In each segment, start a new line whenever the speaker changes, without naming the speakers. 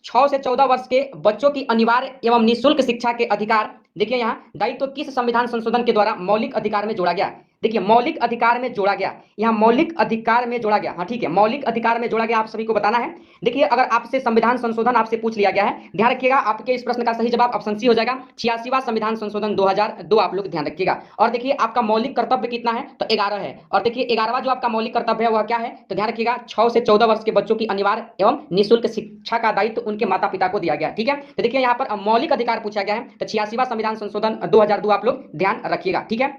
6 से 14 वर्ष के बच्चों की अनिवार्य एवं निःशुल्क शिक्षा के अधिकार, देखिए यहाँ दायित्व किस संविधान संशोधन के द्वारा मौलिक अधिकार में जोड़ा गया। देखिए मौलिक अधिकार में जोड़ा गया, यहाँ मौलिक अधिकार में जोड़ा गया। हाँ ठीक है, मौलिक अधिकार में जोड़ा गया, आप सभी को बताना है। देखिए अगर आपसे संविधान संशोधन आपसे पूछ लिया गया है, ध्यान रखिएगा आपके इस प्रश्न का सही जवाब ऑप्शन सी हो जाएगा, 86वां संविधान संशोधन 2002, आप लोग ध्यान रखिएगा। और देखिए आपका मौलिक कर्तव्य कितना है, तो 11 है। और देखिए 11वां जो आपका मौलिक कर्तव्य है वह क्या है, तो ध्यान रखिएगा 6 से 14 वर्ष के बच्चों की अनिवार्य एवं निःशुल्क शिक्षा का दायित्व उनके माता पिता को दिया गया। ठीक है, तो देखिए यहाँ पर मौलिक अधिकार पूछा गया है, तो 86वां संविधान संशोधन 2002 आप लोग ध्यान रखिएगा। ठीक है,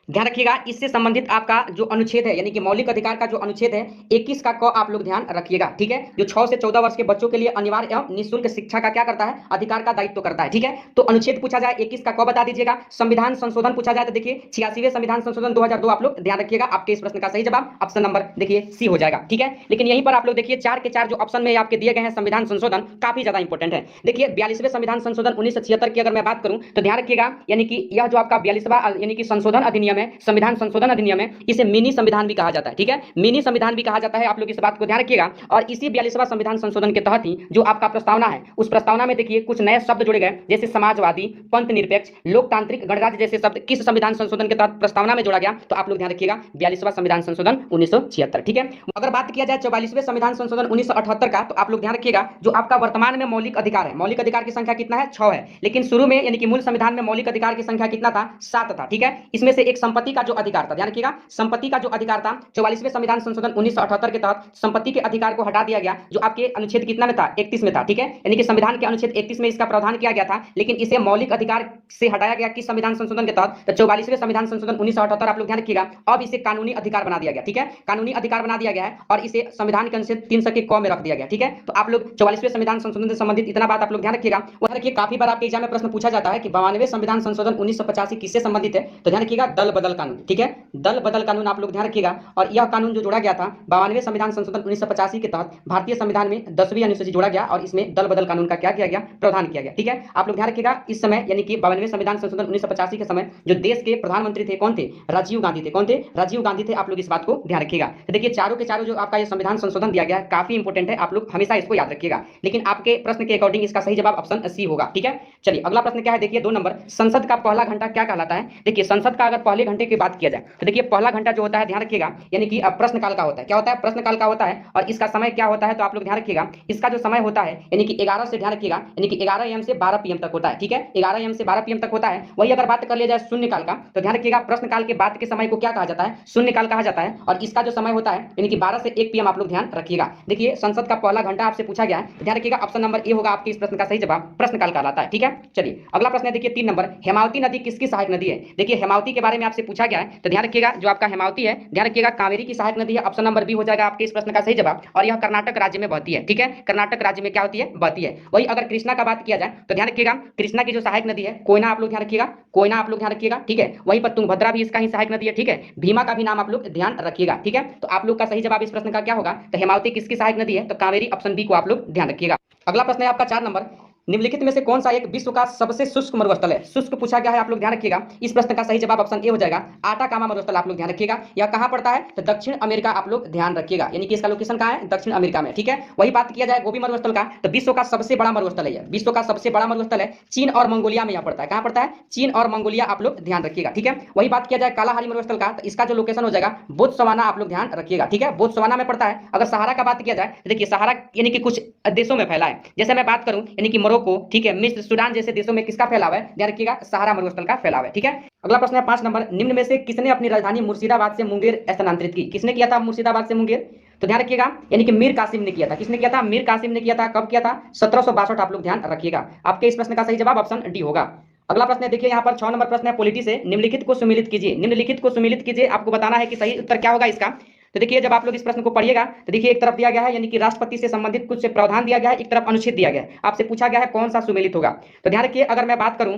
ध्यान रखिएगा इससे संबंधित आपका जो अनुच्छेद है, यानी कि मौलिक अधिकार का जो अनुच्छेद है 21 का क आप लोग ध्यान रखिएगा। ठीक है, जो 6 से 14 वर्ष के बच्चों के लिए अनिवार्य एवं निःशुल्क शिक्षा का क्या करता है, अधिकार का दायित्व करता है। ठीक है, तो अनुच्छेद पूछा जाए 21 का क बता दीजिएगा। संविधान संशोधन पूछा जाए तो देखिए 86वें संविधान संशोधन 2002 आप लोग ध्यान रखिएगा। आपके इस प्रश्न का सही जवाब ऑप्शन नंबर देखिए सी हो जाएगा। ठीक है, लेकिन यहीं पर आप लोग देखिए 4 के 4 जो ऑप्शन में आपके दिए गए हैं संविधान संशोधन काफी ज्यादा इंपॉर्टेंट है। देखिए 42वें संविधान संशोधन 1976 की अगर मैं बात करूं तो ध्यान रखिएगा, यानी कि यह जो आपका 42वां यानी कि संशोधन अधिनियम है, संविधान संशोधन अधिनियम है, इसे मिनी संविधान भी कहा जाता है। ठीक है, मिनी संविधान भी कहा जाता है, आप लोग इस बात को ध्यान रखिएगा। और इसी 42वां संविधान संशोधन के तहत ही जो आपका प्रस्तावना है, उस प्रस्तावना में देखिए कुछ नए शब्द जुड़े गए, जैसे समाजवादी, पंथ निरपेक्ष, लोकतांत्रिक, गणराज्य जैसे शब्द किस संविधान संशोधन के तहत प्रस्तावना में जोड़ा गया, तो आप लोग ध्यान रखिएगा 42वां संविधान संशोधन 1976। ठीक है, अगर बात किया जाए 44वें संविधान संशोधन 1978 का, तो आप लोग ध्यान रखिएगा जो आपका वर्तमान में मौलिक अधिकार है, मौलिक अधिकार की संख्या कितना है, 6 है, लेकिन शुरू में यानी कि मूल संविधान में मौलिक अधिकार की संख्या कितना था, 7 था। ठीक है, इसमें से एक संपत्ति का जो अधिकार था, ध्यान रखिएगा संपत्ति का जो अधिकार था 44वें संविधान संशोधन 1978 के तहत संपत्ति के अधिकार को हटा दिया गया, जो आपके अनुच्छेद कितना में था, 31 में था। ठीक है, यानी कि संविधान के अनुच्छेद 31 में इसका प्रावधान किया गया था, लेकिन इसे मौलिक अधिकार से हटाया गया किस संविधान संशोधन के तहत, तो 44वें संविधान संशोधन 1978 आप लोग ध्यान रखिएगा। अब इसे कानूनी अधिकार बना दिया गया। ठीक है, कानूनी अधिकार बना दिया गया है और इसे संविधान के अनुच्छेद 300 के क में रख दिया गया। ठीक है, तो आप लोग 44वें संविधान संशोधन से संबंधित इतना बात आप लोग ध्यान रखिएगा। वह देखिए काफी बार आपके एग्जाम में प्रश्न पूछा जाता है कि 92वें संविधान संशोधन 1985 किससे संबंधित है, तो ध्यान रखिएगा दल बदल कानून। ठीक है, दल बदल कानून आप लोग ध्यान रखिएगा। और यह कानून जो जोड़ा गया था 92वें संविधान संशोधन 1985 के तहत भारतीय संविधान में 10वीं अनुसूची जोड़ा गया और इसमें दल बदल कानून का क्या किया गया, प्रावधान किया गया। ठीक है, आप लोग ध्यान रखिएगा इस समय यानी कि 92वें संविधान संशोधन 1985 के समय जो देश के प्रधानमंत्री थे कौन थे, राजीव गांधी थे। कौन थे, राजीव गांधी थे। आप लोग इस बात को ध्यान रखिएगा। तो देखिए चारों के चारों जो आपका ये संविधान संशोधन दिया गया है काफी इंपॉर्टेंट है, आप लोग हमेशा इसको याद रखिएगा, लेकिन आपके प्रश्न के अकॉर्डिंग इसका सही जवाब ऑप्शन सी होगा। ठीक है, चलिए अगला प्रश्न क्या है, देखिए 2 नंबर, संसद का पहला घंटा क्या कहलाता है। देखिए संसद का अगर पहले घंटे की बात किया जाए तो देखिए पहला घंटा जो होता है ध्यान रखिएगा, यानी कि प्रश्नकाल का होता है। क्या होता है, प्रश्नकाल का होता है। और इसका समय क्या होता है, तो आप लोग ध्यान रखिएगा इसका जो समय होता है यानी कि 11 से ध्यान रखिएगा, यानी कि 11 AM से 12 PM तक होता है। ठीक है, 11 AM से 12 PM तक होता है। वही अगर बात कर लिया जाए शून्यकाल का, तो ध्यान रखिएगा प्रश्नकाल के बाद के समय को क्या कहा जाता है, शून्यकाल कहा जाता है। और इसका जो समय होता है यानी कि 12 से 1 PM आप लोग ध्यान रखिएगा। देखिए संसद का पहला घंटा आपसे पूछा गया है, ध्यान रखिएगा ऑप्शन नंबर ए होगा आपके इस प्रश्न का सही जवाब, प्रश्नकाल कहलाता है। ठीक है, चलिए अगला प्रश्न है, देखिए 3 नंबर, हेमावती नदी किसकी सहायक नदी है। देखिए हेमावती के बारे में आपसे पूछा गया है, तो ध्यान रखिएगा जो आपका हेमावती है ध्यान रखिएगा कावेरी की सहायक नदी है, ऑप्शन नंबर बी हो जाएगा आपके इस प्रश्न का सही जवाब। और यह कर्नाटक राज्य में बहती है। ठीक है, कर्नाटक राज्य में क्या होती है, बहती है। वही अगर कृष्णा का बात किया जाए तो ध्यान रखिएगा कृष्णा की जो सहायक नदी है कोयना, आप लोग ध्यान रखिएगा, कोयना आप लोग ध्यान रखिएगा। ठीक है, वहीं पर तुंगभद्रा भी इसका ही सहायक नदी है। ठीक है, भीमा का भी नाम आप लोग ध्यान रखिएगा। ठीक है, तो आप लोग का सही जवाब इस प्रश्न का क्या होगा, तो हेमावती किसकी सहायक नदी है, तो कावेरी, ऑप्शन बी को आप लोग ध्यान रखिएगा। अगला प्रश्न है आपका 4 नंबर, निम्नलिखित में से कौन सा एक विश्व का सबसे शुष्क मरुस्थल है। शुष्क पूछा गया है, आप लोग ध्यान रखिएगा। इस प्रश्न का सही जवाब ऑप्शन ए हो जाएगा, आटाकामा मरुस्थल आप लोग ध्यान रखिएगा। यह कहां पड़ता है, तो दक्षिण अमेरिका आप लोग ध्यान रखिएगा, यानी कि इसका लोकेशन कहां है, दक्षिण अमेरिका में। ठीक है, वही बात किया जाए गोबी मरुस्थल का, तो विश्व का सबसे बड़ा मरुस्थल है, विश्व का सबसे बड़ा मरुस्थल है, चीन और मंगोलिया में यह पड़ता है। कहां पड़ता है, चीन और मंगोलिया आप लोग ध्यान रखिएगा। ठीक है, वही बात किया जाए कालाहारी मरुस्थल का, तो इसका जो लोकेशन हो जाएगा बोत्सवाना, आप लोग ध्यान रखिएगा। ठीक है, बोत्सवाना में पड़ता है। अगर सहारा का बात किया जाए तो देखिए सहारा यानी कि कुछ देशों में फैला है, जैसे मैं बात करूं यानी कि मोरक्को, ठीक है, मिस्र, सूडान जैसे देशों में किसका फैलाव है, ध्यान रखिएगा सहारा मरुस्थल का फैलाव है। ठीक है, अगला प्रश्न है 5 नंबर, निम्न में से किसने अपनी राजधानी मुर्शिदाबाद से मुंगेर स्थानांतरित की। किसने किया था मुर्शिदाबाद से मुंगेर, तो ध्यान रखिएगा यानी कि मीर कासिम ने किया था। किसने किया था, मीर कासिम ने किया था। कब किया था, 1762, आप लोग ध्यान रखिएगा। आपके इस प्रश्न का सही जवाब ऑप्शन डी होगा। अगला प्रश्न है, देखिए यहाँ पर 6 नंबर प्रश्न है पॉलिटी से, निम्नलिखित को सुमेलित कीजिए। निम्नलिखित को सुमेलित कीजिए, आपको बताना है कि सही उत्तर क्या होगा इसका। तो देखिए जब आप लोग इस प्रश्न को पढ़िएगा तो देखिए एक तरफ दिया गया है यानी कि राष्ट्रपति से संबंधित कुछ प्रावधान दिया गया है, एक तरफ अनुच्छेद दिया गया है। आपसे पूछा गया है कौन सा सुमेलित होगा। तो ध्यान रखिए अगर मैं बात करूं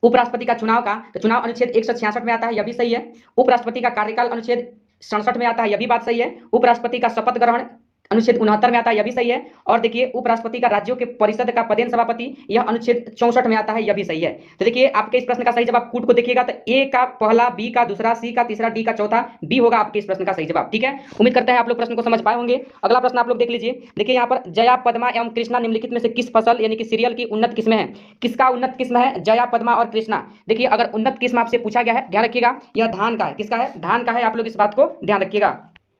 उपराष्ट्रपति का चुनाव का, तो चुनाव अनुच्छेद 166 में आता है, यह भी सही है। उपराष्ट्रपति का कार्यकाल अनुच्छेद 67 में आता है, यह भी बात सही है। उपराष्ट्रपति का शपथ ग्रहण अनुच्छेद 69 में आता है, यह भी सही है। और देखिए उपराष्ट्रपति का राज्यों के परिषद का पदेन सभापति, यह अनुच्छेद 64 में आता है, यह भी सही है। तो देखिए आपके इस प्रश्न का सही जवाब कूट को देखिएगा तो ए का पहला, बी का दूसरा, सी का तीसरा, डी का चौथा, बी होगा आपके इस प्रश्न का सही जवाब। ठीक है, उम्मीद करते हैं आप लोग प्रश्न को समझ पाए होंगे। अगला प्रश्न आप लोग देख लीजिए। देखिए यहाँ पर जया, पद्मा एवं कृष्णा निम्नलिखित में से किस फसल यानी कि सीरियल की उन्नत किस्म है? किसका उन्नत किस्म है जया, पद्मा और कृष्णा? देखिए अगर उन्नत किस्म आपसे पूछा गया है, ध्यान रखिएगा यह धान का है। किसका है? धान का है। आप लोग इस बात को ध्यान रखिएगा।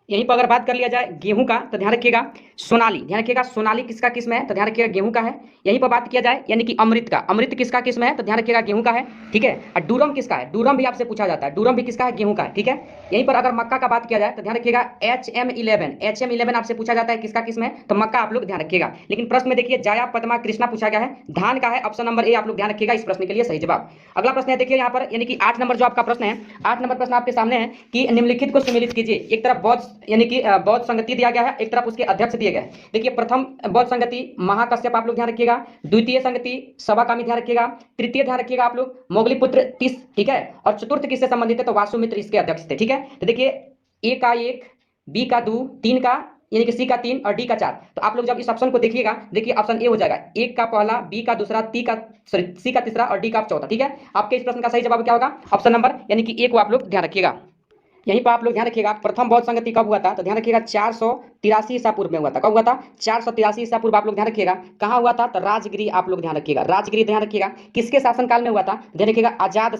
यहीं पर अगर बात कर लिया जाए गेहूं का तो ध्यान रखिएगा सोनाली, ध्यान रखिएगा सोनाली किसका किस्म है? तो ध्यान रखिएगा गेहूं का है। यहीं पर बात किया जाए यानी कि अमृत का, अमृत किसका किस्म है? तो ध्यान रखिएगा गेहूं का है। ठीक है, और डूरम किसका है? डूरम भी आपसे पूछा जाता है, डूरम भी किसका है? गेहूं का है। ठीक है, यहीं पर अगर मक्का का बात किया जाए तो ध्यान रखिएगा HM11, HM11 आपसे पूछा जाता है किसका किस्म है? तो मक्का आप लोग ध्यान रखिएगा। लेकिन प्रश्न में देखिए जया, पद्मा, कृष्णा पूछा गया है, धान का है। ऑप्शन नंबर ए आप लोग ध्यान रखिएगा इस प्रश्न के लिए सही जवाब। अगला प्रश्न है देखिए यहाँ पर यानी कि 8 नंबर जो आपका प्रश्न है, 8 नंबर प्रश्न आपके सामने है कि निम्नलिखित को सम्मिलित कीजिए। एक तरफ बौद्ध यानी कि बौद्ध संगति दिया गया है, एक तरफ उसके अध्यक्ष दिए गए। देखिए प्रथम बौद्ध संगति महाकश्यप आप लोग ध्यान रखिएगा, द्वितीय संगति सभाकामी ध्यान रखिएगा, तृतीय ध्यान रखिएगा आप लोग मौगलीपुत्र तीस। ठीक है, और चतुर्थ किससे संबंधित है? तो वासुमित्र इसके अध्यक्ष थे। ठीक है, तो देखिए ए का 1, बी का 2, 3 का यानी कि सी का 3 और डी का 4। तो आप लोग जब इस ऑप्शन को देखिएगा, देखिए ऑप्शन ए हो जाएगा, एक का पहला, बी का दूसरा, सी का तीसरा और डी का चौथा। ठीक है, आपके इस प्रश्न का सही जवाब क्या होगा? ऑप्शन नंबर यानी कि ए को आप लोग ध्यान रखिएगा। यहीं पर आप लोग ध्यान रखिएगा प्रथम बौद्ध संगति कब हुआ था? तो ध्यान रखिएगा 483 ईसा पूर्व में हुआ था। कब हुआ था? 483 ईसा पूर्व आप लोग ध्यान रखिएगा। कहाँ हुआ था? तो राजगिरी आप लोग ध्यान रखिएगा, राजगिरी ध्यान रखिएगा। किसके शासनकाल में हुआ था? ध्यान रखिएगा अजात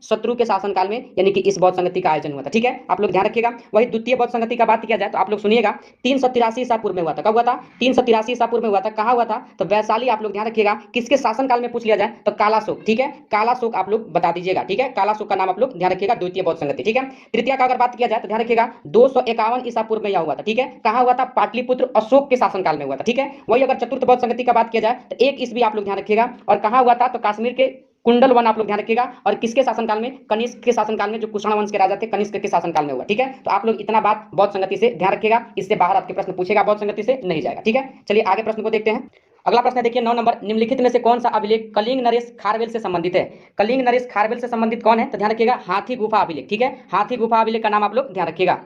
शत्रु के शासनकाल में यानी कि इस बौद्ध संगति का आयोजन हुआ था। ठीक है, आप लोग ध्यान रखिएगा। वही द्वितीय बौद्ध संगति का बात किया जाए तो आप लोग सुनिएगा 383 ईसा पूर्व में हुआ था। कब हुआ था? 383 ईसा पूर्व में हुआ था। कहाँ हुआ था? तो वैशाली आप लोग ध्यान रखिएगा। किसके शासनकाल में पूछ लिया जाए तो कालाशोक। ठीक है, कालाशोक आप लोग बता दीजिएगा। ठीक है, कालाशोक का नाम आप लोग ध्यान रखिएगा, द्वितीय बौद्ध संगति। ठीक है, तृतीय का अगर बात किया जाए तो ध्यान रखिएगा 251 ईसा पूर्व में यह हुआ था। ठीक है, कहाँ हुआ था? पाटलिपुत्र अशोक के शासनकाल में हुआ था। ठीक है, वही अगर चतुर्थ बौद्ध संगति का बात किया जाए तो 1 ईस्वी आप लोग ध्यान रखिएगा। और कहाँ हुआ था? तो कश्मीर के कुंडल वन आप लोग ध्यान रखिएगा। और किसके शासनकाल में? कनिष्क के शासनकाल में, जो कुषाण वंश के राजा थे, कनिष्क के शासनकाल में हुआ। ठीक है, तो आप लोग इतना बात बौद्ध संगति से ध्यान रखिएगा, इससे बाहर आपके प्रश्न पूछेगा बौद्ध संगति से नहीं जाएगा। ठीक है, चलिए आगे प्रश्न को देखते हैं। अगला प्रश्न है देखिए 9 नंबर, निम्नलिखित में से कौन सा अभिलेख कलिंग नरेश खारवेल से संबंधित है? कलिंग नरेश खारवेल से संबंधित कौन है? तो ध्यान रखिएगा हाथी गुफा अभिलेख। ठीक है, हाथी गुफा अभिलेख का नाम आप लोग ध्यान रखिएगा।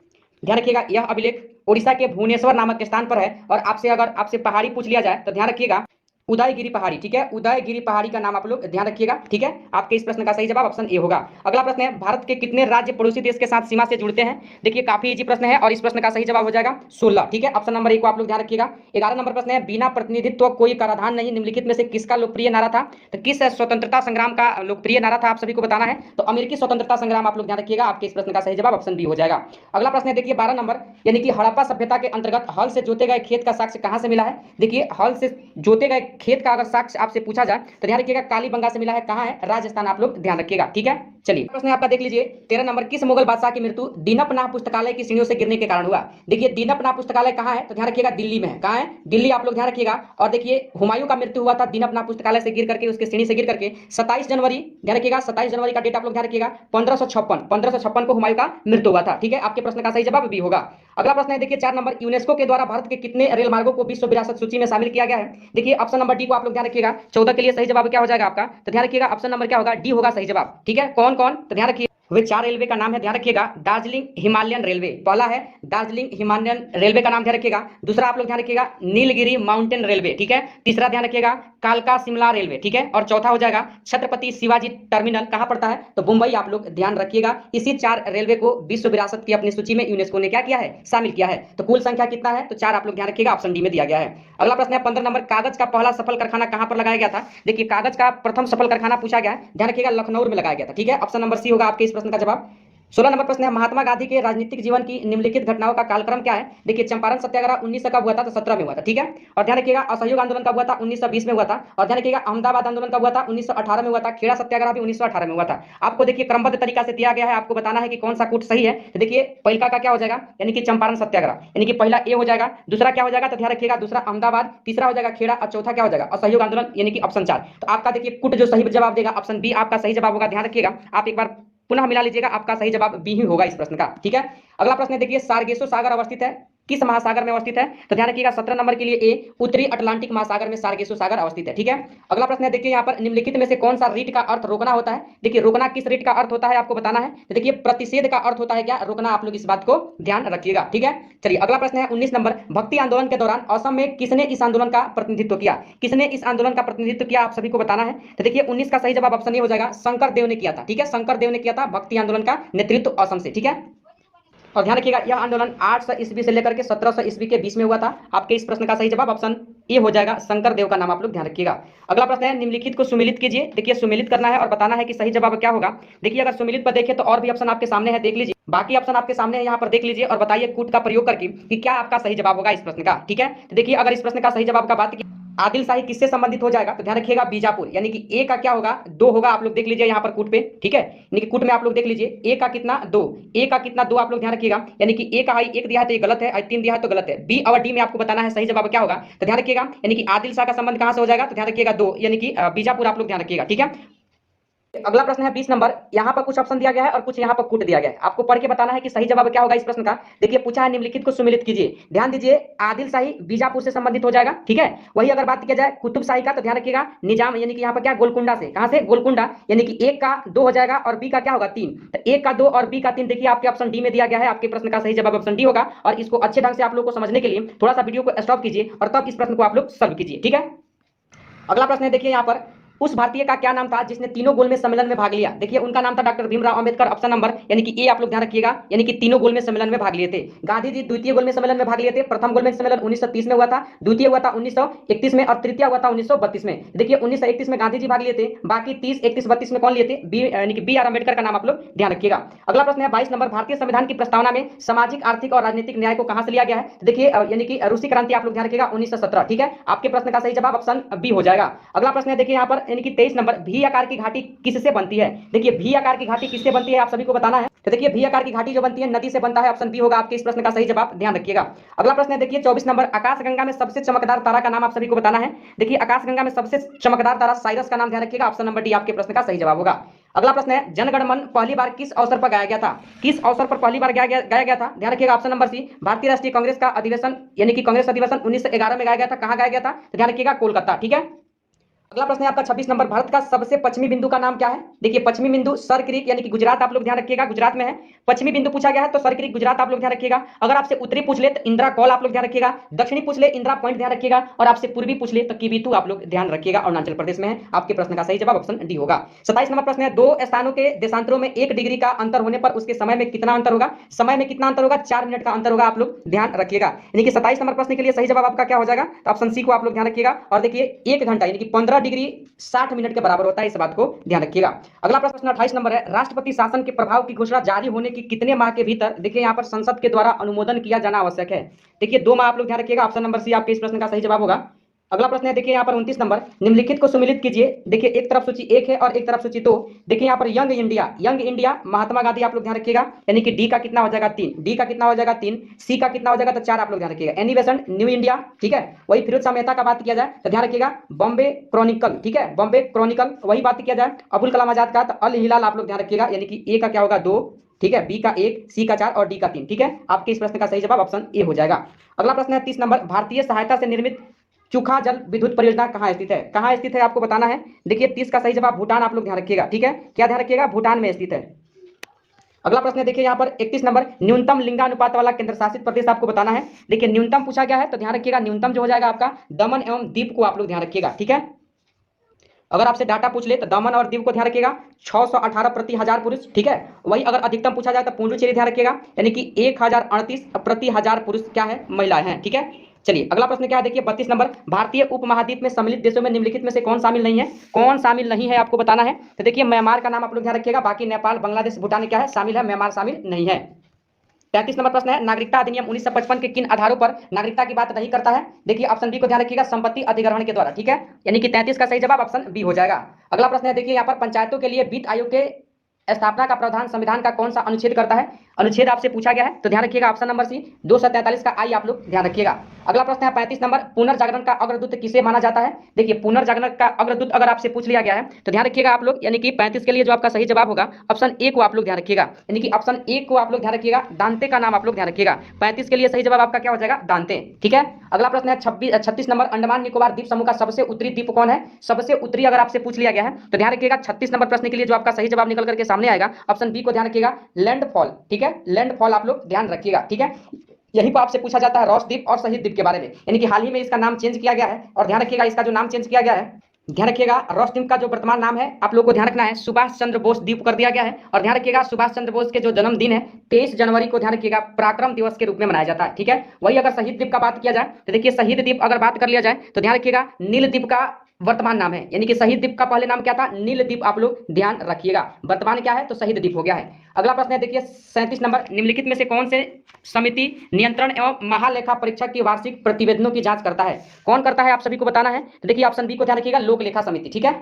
ध्यान रखिएगा यह अभिलेख उड़ीसा के भुवनेश्वर नामक स्थान पर है। और अगर आपसे पहाड़ी पूछ लिया जाए तो ध्यान रखिएगा उदयगिरी पहाड़ी। ठीक है, उदयगिरी पहाड़ी का नाम आप लोग ध्यान रखिएगा। ठीक है, आपके इस प्रश्न का सही जवाब ऑप्शन ए होगा। अगला प्रश्न है भारत के कितने राज्य पड़ोसी देश के साथ सीमा से जुड़ते हैं? देखिए काफी इजी प्रश्न है और इस प्रश्न का सही जवाब हो जाएगा 16। ठीक है, ऑप्शन नंबर ए को आप लोग ध्यान रखिएगा। 11 नंबर प्रश्न है बिना प्रतिनिधित्व कोई कराधान नहीं, निम्नलिखित में से किसका लोकप्रिय नारा था? तो किस स्वतंत्रता संग्राम का लोकप्रिय नारा था आप सभी को बताना है? तो अमेरिकी स्वतंत्रता संग्राम आप लोग ध्यान रखिएगा। आपके इस प्रश्न का सही जवाब ऑप्शन बी हो जाएगा। अगला प्रश्न है देखिए 12 नंबर, यानी कि हड़प्पा सभ्यता के अंतर्गत हल से जोते गए खेत का साक्ष्य कहां से मिला है? देखिए हल से जोते गए खेत का अगर साक्ष्य आपसे पूछा जाए तो ध्यान रखिएगा कालीबंगा से मिला है। कहां है? राजस्थान आप लोग ध्यान रखिएगा। ठीक है, चलिए प्रश्न आपका देख लीजिए 13 नंबर, किस मुगल बादशाह की मृत्यु दीनपनाह पुस्तकालय की सीढ़ियों से गिरने के कारण हुआ? देखिए दीनपनाह पुस्तकालय कहां है? तो ध्यान रखिएगा दिल्ली में है। कहां है? दिल्ली आप लोग ध्यान रखिएगा। और देखिए हुमायूं का मृत्यु हुआ था दीनपनाह पुस्तकालय से गिर करके, उसके सीढ़ी से गिर करके 27 जनवरी, ध्यान रखिएगा 27 जनवरी का डेट आप लोग ध्यान रखिएगा 1556 को हुमायूं का मृत्यु हुआ था। ठीक है, आपके प्रश्न का सही जवाब भी होगा। अगला प्रश्न है देखिए 4 नंबर, यूनेस्को के द्वारा भारत के कितने रेल मार्गों को विश्व विरासत सूची में शामिल किया गया है? देखिए ऑप्शन नंबर डी को आप लोग ध्यान रखिएगा। 14 के लिए सही जवाब क्या हो जाएगा आपका? तो ध्यान रखिएगा ऑप्शन नंबर क्या होगा? डी होगा सही जवाब। ठीक है, कौन कौन? तो ध्यान रखिए वे 4 रेलवे का नाम है, ध्यान रखिएगा दार्जिलिंग हिमालयन रेलवे, पहला है दार्जिलिंग हिमालयन रेलवे का नाम ध्यान रखिएगा। दूसरा आप लोग ध्यान रखिएगा नीलगिरी माउंटेन रेलवे। ठीक है, तीसरा ध्यान रखिएगा कालका शिमला रेलवे। ठीक है, और चौथा हो जाएगा छत्रपति शिवाजी टर्मिनल। कहां पड़ता है? तो मुंबई आप लोग ध्यान रखिएगा। इसी 4 रेलवे को विश्व विरासत की अपनी सूची में यूनेस्को ने क्या किया है? शामिल किया है। तो कुल संख्या कितना है? तो 4 आप लोग ध्यान रखिएगा, ऑप्शन डी में दिया गया है। अगला प्रश्न है 15 नंबर, कागज का पहला सफल कारखाना कहां पर लगाया गया था? देखिए कागज का प्रथम सफल कारखाना पूछा गया है, ध्यान रखिएगा लखनऊ में लगाया गया था। ठीक है, ऑप्शन नंबर सी होगा आपके इस प्रश्न का जवाब। 16 नंबर प्रश्न है महात्मा गांधी के राजनीतिक जीवन की निम्नलिखित घटनाओं का कालक्रम क्या है? देखिए चंपारण सत्याग्रह 1900 कब हुआ था? तो 17 में हुआ था। ठीक है, और ध्यान रखिएगा असहयोग आंदोलन कब हुआ था? 1920 में हुआ था। और ध्यान रखिएगा अहमदाबाद आंदोलन कब हुआ था? 1918 में हुआ था। खेड़ा सत्याग्रह भी 1918 में हुआ था। आपको देखिए क्रमबद्ध तरीका से दिया गया है, आपको बताना है कि कौन सा कूट सही है। तो देखिए पहला का क्या हो जाएगा? यानी कि चंपारण सत्याग्रह, यानी कि पहला ए हो जाएगा। दूसरा क्या हो जाएगा? तो ध्यान रखिएगा दूसरा अहमदाबाद, तीसरा हो जाएगा खेड़ा और चौथा क्या हो जाएगा? असहयोग आंदोलन, यानी कि ऑप्शन 4। तो आपका देखिए कूट जो सही जवाब देगा ऑप्शन बी आपका सही जवाब होगा। ध्यान रखिएगा, आप एक बार पुनः मिला लीजिएगा, आपका सही जवाब बी ही होगा इस प्रश्न का। ठीक है, अगला प्रश्न देखिए सारगेसो सागर अवस्थित है किस महासागर में अवस्थित है? तो ध्यान रखिएगा 17 नंबर के लिए ए, उत्तरी अटलांटिक महासागर में सार्गेसो सागर अवस्थित है। ठीक है, अगला प्रश्न है, देखिए यहाँ पर निम्नलिखित में से कौन सा रीट का अर्थ रोकना होता है? देखिए रोकना किस रीट का अर्थ होता है आपको बताना है। तो देखिए प्रतिषेध का अर्थ होता है क्या? रोकना। आप लोग इस बात को ध्यान रखिएगा। ठीक है, चलिए अगला प्रश्न है 19 नंबर, भक्ति आंदोलन के दौरान असम में किसने इस आंदोलन का प्रतिनिधित्व किया? किसने इस आंदोलन का प्रतिनिधित्व किया आप सभी को बताना है। तो देखिए 19 का सही जवाब ऑप्शन ए हो जाएगा, शंकर देव ने किया था। ठीक है, शंकर देव ने किया था भक्ति आंदोलन का नेतृत्व असम से। ठीक है, और ध्यान रखिएगा यह आंदोलन 800 ईस्वी से लेकर के 1700 ईस्वी के बीच में हुआ था। आपके इस प्रश्न का सही जवाब ऑप्शन ए हो जाएगा, शंकर देव का नाम आप लोग ध्यान रखिएगा। अगला प्रश्न है, निम्नलिखित को सुमेलित कीजिए। देखिए सुमेलित करना है और बताना है कि सही जवाब क्या होगा। देखिए अगर सुमेलित पर देखें तो और भी ऑप्शन आपके सामने है, देख लीजिए। बाकी ऑप्शन आपके सामने है, यहाँ पर देख लीजिए और बताइए कूट का प्रयोग करके कि क्या आपका सही जवाब होगा इस प्रश्न का। ठीक है, तो देखिए अगर इस प्रश्न का सही जवाब का बात की आदिल शाही किससे संबंधित हो जाएगा? तो ध्यान रखिएगा बीजापुर, यानी कि ए का क्या होगा? 2 होगा। आप लोग देख लीजिए यहाँ पर कूट पे। ठीक है, यानी कि कूट में आप लोग देख लीजिए ए का कितना 2, ए का कितना 2 आप लोग ध्यान रखिएगा। यानी कि ए का आई 1 दिया है तो ये गलत है, आई 3 दिया है तो गलत है। बी और डी में आपको बताना है सही जवाब क्या होगा। तो ध्यान रखिएगा यानी कि आदिल शाह का संबंध कहां से हो जाएगा? तो ध्यान रखिएगा 2, यानी कि बीजापुर आप लोग ध्यान रखिएगा। ठीक है, अगला प्रश्न है 20 नंबर, यहाँ पर कुछ ऑप्शन दिया गया है और कुछ यहाँ पर कूट दिया गया है। आपको पढ़ के बताना है कि सही जवाब क्या होगा इस प्रश्न का। देखिए पूछा है निम्नलिखित को सुमेलित कीजिए। ध्यान दीजिए आदिल शाही बीजापुर से संबंधित हो जाएगा। ठीक है, वही अगर बात किया जाए कुतुब शाही का तो ध्यान रखिएगा निजाम, यानी कि यहाँ पर क्या गोलकुंडा से। कहां से? गोलकुंडा, यानी कि एक का 2 हो जाएगा और बी का क्या होगा 3। तो एक का 2 और बी का 3 देखिए आपके ऑप्शन डी में दिया गया है। आपके प्रश्न का सही जवाब ऑप्शन डी होगा। और इसको अच्छे ढंग से आप लोग को समझने के लिए थोड़ा सा वीडियो को स्टॉप कीजिए और तब इस प्रश्न को आप लोग सॉल्व कीजिए। ठीक है, अगला प्रश्न है, देखिए यहाँ पर उस भारतीय का क्या नाम था जिसने तीनों गोलमेज सम्मेलन में भाग लिया? देखिए उनका नाम था doctor Bhimrao Ambedkar. Option number यानी कि ए आप लोग ध्यान रखिएगा, यानी कि तीनों गोलमेज सम्मेलन में भाग लिए थे। गांधी जी द्वितीय गोलमेज सम्मेलन में भाग लिए थे। प्रथम गोलमेज सम्मेलन 1930 में हुआ था, द्वितीय हुआ था 1931 में और तृतीय हुआ था 1932 में। देखिए 1931 में गांधी जी भाग लिए थे, बाकी 30, 31, 32 में कौन लिए थे? बी, यानी कि बी आर अम्बेडकर का नाम आप लोग ध्यान रखिएगा। अगला प्रश्न है 22 नंबर, भारतीय संविधान की प्रस्तावना में सामाजिक, आर्थिक और राजनीतिक न्याय को कहां से लिया गया है? देखिए यानी कि रूसी क्रांति आप लोग ध्यान रखिएगा 1917। ठीक है, आपके प्रश्न का सही जवाब ऑप्शन बी हो जाएगा। अगला प्रश्न है, देखिए यहाँ पर यानी कि 23 नंबर, भी आकार की घाटी किससे बनती है? देखिए भी आकार की घाटी किससे बनती है आप सभी को बताना है। तो देखिए भी आकार की घाटी जो बनती है नदी से बनता है। ऑप्शन बी होगा आपके इस प्रश्न का सही जवाब, ध्यान रखिएगा। अगला प्रश्न है, देखिए 24 नंबर, आकाशगंगा में सबसे चमकदार तारा का नाम आप सभी को बताना है। देखिए आकाशगंगा में सबसे चमकदार तारा साइरस का नाम ध्यान रखिएगा। ऑप्शन नंबर डी आपके प्रश्न का सही जवाब होगा। अगला प्रश्न है, जनगण मन पहली बार किस अवसर पर गाया गया था? किस अवसर पर पहली बार गाया गया था? ध्यान रखिएगा ऑप्शन नंबर सी, भारतीय राष्ट्रीय कांग्रेस का अधिवेशन, यानी कि कांग्रेस अधिवेशन 1911 में गाया गया था। कहां गाया गया था? तो ध्यान रखिएगा कोलकाता। ठीक है, अगला प्रश्न है आपका 26 नंबर, भारत का सबसे पश्चिमी बिंदु का नाम क्या है? देखिए पश्चिमी बिंदु सर क्रीक, यानी कि गुजरात आप लोग ध्यान रखिएगा, गुजरात में है। पश्चिमी बिंदु पूछा गया है तो सर क्रीक गुजरात आप लोग ध्यान रखिएगा। अगर आपसे उत्तरी पूछ ले तो इंदिरा कॉल आप लोग ध्यान रखिएगा, दक्षिणी पूछ ले इंदिरा पॉइंट ध्यान रखिएगा, और आपसे पूर्वी पूछ ले तो किबिथु आप लोग ध्यान रखिएगा, अरुणाचल प्रदेश में है। आपके प्रश्न का सही जवाब ऑप्शन डी होगा। 27 नंबर प्रश्न है, 2 स्थानों के देशांतरों में 1 डिग्री का अंतर होने पर उसके समय में कितना अंतर होगा? समय में कितना अंतर होगा? 4 मिनट का अंतर होगा, आप लोग ध्यान रखिएगा। यानी कि 27 नंबर प्रश्न के लिए सही जवाब आपका क्या हो जाएगा? तो ऑप्शन सी को आप लोग ध्यान रखिएगा। और देखिए 1 घंटा यानी कि 15 डिग्री 60 मिनट के बराबर होता है, इस बात को ध्यान रखिएगा। अगला प्रश्न 28 नंबर है, राष्ट्रपति शासन के प्रभाव की घोषणा जारी होने की कितने माह के भीतर देखिए यहाँ पर संसद के द्वारा अनुमोदन किया जाना आवश्यक है? देखिए 2 माह आप लोग ध्यान रखिएगा। ऑप्शन नंबर सी आपके इस प्रश्न का सही जवाब होगा। अगला प्रश्न है, देखिए यहाँ पर 29 नंबर, निम्नलिखित को सुमेलित कीजिए। देखिए एक तरफ सूची 1 है और एक तरफ सूची 2। देखिए यहाँ पर यंग इंडिया महात्मा गांधी आप लोग ध्यान रखिएगा, यानी कि डी का कितना हो जाएगा 3, डी का कितना हो जाएगा 3, सी का कितना हो जाएगा तो 4 आप लोग ध्यान रखिएगा। एनी बेसेंट न्यू इंडिया, ठीक है, वही फिरोज शाह मेहता का बात किया जाए तो ध्यान रखिएगा बॉम्बे क्रॉनिकल, ठीक है, बॉम्बे क्रॉनिकल, वही बात किया जाए अबुल कलाम आजाद का तो अल हिलाल आप लोग ध्यान रखिएगा, यानी कि ए का क्या होगा 2, ठीक है, बी का 1, सी का 4 और डी का 3। ठीक है, आपके इस प्रश्न का सही जवाब ऑप्शन ए हो जाएगा। अगला प्रश्न है 30 नंबर, भारतीय सहायता से निर्मित चुखा जल विद्युत परियोजना कहाँ स्थित है? कहाँ स्थित है आपको बताना है। देखिए 30 का सही जवाब भूटान आप लोग ध्यान रखिएगा। ठीक है, क्या ध्यान रखिएगा? भूटान में स्थित है। अगला प्रश्न है, देखिए यहाँ पर 31 नंबर, न्यूनतम लिंगानुपात वाला केंद्र शासित प्रदेश आपको बताना है। देखिए न्यूनतम पूछा गया है तो ध्यान रखिएगा न्यूनतम जो हो जाएगा आपका दमन एवं दीव को आप लोग ध्यान रखिएगा। ठीक है, अगर आपसे डाटा पूछ ले तो दमन और दीव को ध्यान रखिएगा 618 प्रति हजार पुरुष। ठीक है, वही अगर अधिकतम पूछा जाए तो पुडुचेरी ध्यान रखिएगा, यानी कि 1038 प्रति हजार पुरुष क्या है? महिलाएं हैं। ठीक है, चलिए अगला प्रश्न क्या है, देखिए 32 नंबर, भारतीय उपमहाद्वीप में सम्मिलित देशों में निम्नलिखित में से कौन शामिल नहीं है? कौन शामिल नहीं है आपको बताना है। तो देखिए म्यांमार का नाम आप लोग ध्यान रखिएगा, बाकी नेपाल, बांग्लादेश, भूटान क्या है? शामिल है, म्यांमार शामिल नहीं है। 33 नंबर प्रश्न है, नागरिकता अधिनियम 1955 के किन आधारों पर नागरिकता की बात नहीं करता है? देखिए ऑप्शन बी को ध्यान रखिएगा, संपत्ति अधिग्रहण के द्वारा। ठीक है, यानी कि 33 का सही जवाब ऑप्शन बी हो जाएगा। अगला प्रश्न है, देखिए यहाँ पर पंचायतों के लिए वित्त आयोग के स्थापना का प्रावधान संविधान का कौन सा अनुच्छेद करता है? अनुच्छेद आपसे पूछा गया है तो ध्यान रखिएगा ऑप्शन नंबर सी 243 का आई आप लोग ध्यान रखिएगा। अगला प्रश्न है 35 नंबर, पुनर्जागरण का अग्रदूत किसे माना जाता है। देखिए पुनर्जागरण का अग्रदूत अगर आपसे पूछ लिया गया है तो ध्यान रखिएगा आप लोग, यानी कि 35 के लिए जो आपका सही जवाब होगा ऑप्शन ए को आप लोग ध्यान रखिएगा, यानी कि ऑप्शन ए को आप लोग ध्यान रखिएगा, दांते का नाम आप लोग ध्यान रखिएगा। 35 के लिए सही जवाब आपका क्या हो जाएगा, दांते। ठीक है, अगला प्रश्न है 36 नंबर, अंडमान निकोबार द्वीप समूह का सबसे उत्तरी द्वीप कौन है। सबसे उत्तरी अगर आपसे पूछ लिया गया है तो ध्यान रखिएगा 36 नंबर प्रश्न के लिए जो आपका सही जवाब निकल करके सामने आएगा ऑप्शन बी को ध्यान रखिएगा, लैंडफॉल। ठीक है, लैंडफॉल आप लोग ध्यान रखिएगा। ठीक है, यही पर आपसे पूछा जाता है रॉस द्वीप और शहीद द्वीप के बारे में, यानी कि हाल ही में इसका नाम चेंज किया गया है। और ध्यान रखिएगा इसका जो नाम चेंज किया गया है, ध्यान रखिएगा रॉस द्वीप का जो वर्तमान नाम है आप लोग को ध्यान रखना है सुभाष चंद्र बोस द्वीप कर दिया गया है। और ध्यान रखिएगा सुभाष चंद्र बोस के जो जन्मदिन है 23 जनवरी को ध्यान रखिएगा पराक्रम दिवस के रूप में मनाया जाता है। ठीक है, वही अगर शहीद द्वीप का बात किया जाए तो देखिए शहीद द्वीप अगर बात कर लिया जाए तो ध्यान रखिएगा नील द्वीप का वर्तमान नाम है, यानी कि शहीद द्वीप का पहले नाम क्या था, नील द्वीप आप लोग ध्यान रखिएगा, वर्तमान क्या है तो शहीद द्वीप हो गया है। अगला प्रश्न है देखिए 37 नंबर, निम्नलिखित में से कौन से समिति नियंत्रण एवं महालेखा परीक्षक की वार्षिक प्रतिवेदनों की जांच करता है। कौन करता है आप सभी को बताना है, तो देखिए ऑप्शन बी को ध्यान रखिएगा, लोक लेखा समिति। ठीक है,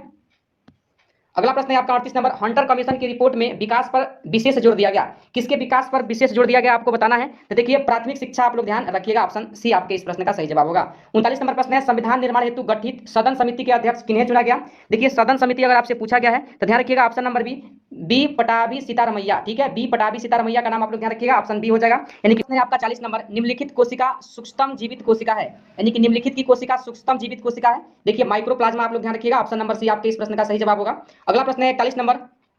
अगला प्रश्न है आपका 38 नंबर, हंटर कमीशन की रिपोर्ट में विकास पर विशेष जोर दिया गया, किसके विकास पर विशेष जोर दिया गया आपको बताना है। तो देखिए प्राथमिक शिक्षा आप लोग ध्यान रखिएगा, ऑप्शन सी आपके इस प्रश्न का सही जवाब होगा। 39 नंबर प्रश्न है, संविधान निर्माण हेतु गठित सदन समिति के अध्यक्ष किन्हें चुना गया। देखिए सदन समिति अगर आपसे पूछा गया है तो ध्यान रखिएगा option number B Pattabhi Sitaramayya. ठीक है, बी पटाभी सीतारमैया का नाम आप लोग ध्यान रखिएगा, ऑप्शन बी हो जाएगा। यानी कि आपका 40 नंबर, निम्नलिखित कोशिका सूक्ष्म जीवित कोशिका है, यानी कि निम्नलिखित की कोशिका सूक्ष्म जीवित कोशिका है। देखिए माइक्रोप्लाज्मा आप लोग ध्यान रखिएगा, ऑप्शन नंबर सी आपके इस प्रश्न का सही जवाब होगा। अगला प्रश्न है 41 नंबर,